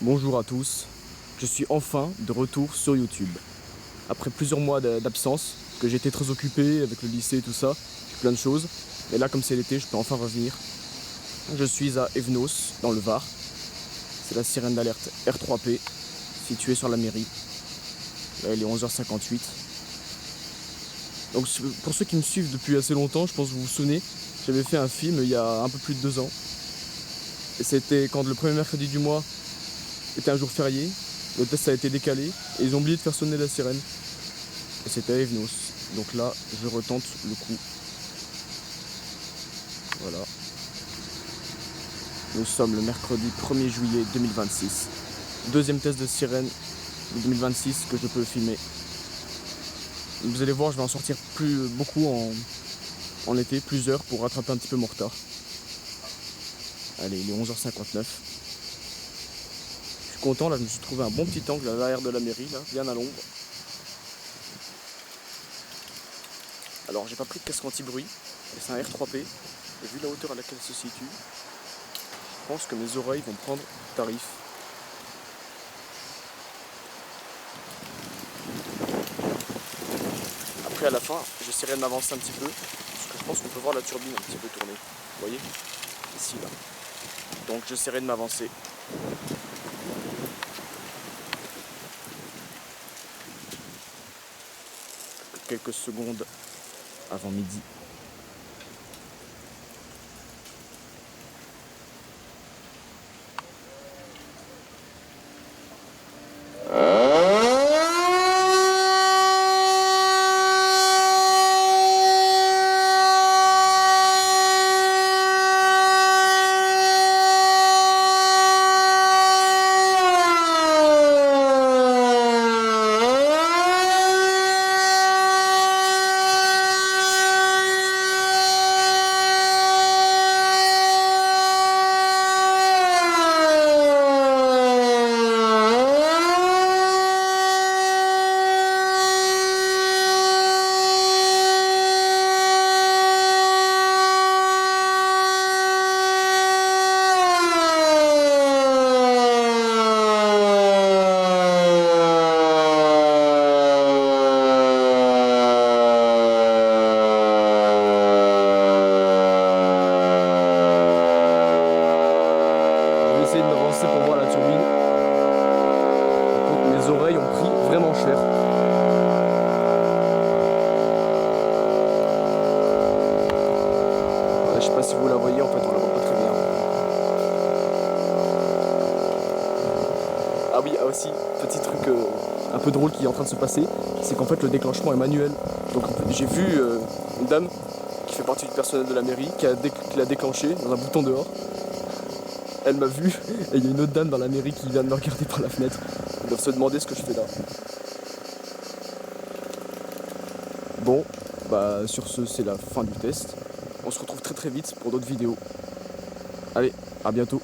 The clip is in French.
Bonjour à tous, je suis enfin de retour sur YouTube. Après plusieurs mois d'absence, que j'étais très occupé avec le lycée et tout ça, plein de choses. Mais là, comme c'est l'été, je peux enfin revenir. Je suis à Evenos, dans le Var. C'est la sirène d'alerte R3P, située sur la mairie. Là, il est 11h58. Donc pour ceux qui me suivent depuis assez longtemps, je pense que vous vous souvenez, j'avais fait un film il y a un peu plus de 2 ans. Et c'était quand le premier mercredi du mois était un jour férié, le test a été décalé et ils ont oublié de faire sonner la sirène. Et c'était à Evenos. Donc là, je retente le coup. Voilà. Nous sommes le mercredi 1er juillet 2026. Deuxième test de sirène de 2026 que je peux filmer. Vous allez voir, je vais en sortir beaucoup en été, plusieurs, pour rattraper un petit peu mon retard. Allez, il est 11h59. Je suis content, là je me suis trouvé un bon petit angle à l'arrière de la mairie, là, bien à l'ombre. Alors j'ai pas pris de casque anti-bruit, c'est un R3P, et vu la hauteur à laquelle il se situe, je pense que mes oreilles vont prendre tarif. Après à la fin, j'essaierai de m'avancer un petit peu, parce que je pense qu'on peut voir la turbine un petit peu tourner. Vous voyez? Ici, là. Donc j'essaierai de m'avancer. Quelques secondes avant midi. De m'avancer pour voir la turbine. Par contre, mes oreilles ont pris vraiment cher. Ouais, je sais pas si vous la voyez, en fait on la voit pas très bien. Ah oui, aussi, petit truc un peu drôle qui est en train de se passer, c'est qu'en fait le déclenchement est manuel. Donc j'ai vu une dame qui fait partie du personnel de la mairie qui l'a déclenché dans un bouton dehors. Elle m'a vu, et il y a une autre dame dans la mairie qui vient de me regarder par la fenêtre. Ils doivent se demander ce que je fais là. Bon, bah sur ce, c'est la fin du test. On se retrouve très très vite pour d'autres vidéos. Allez, à bientôt.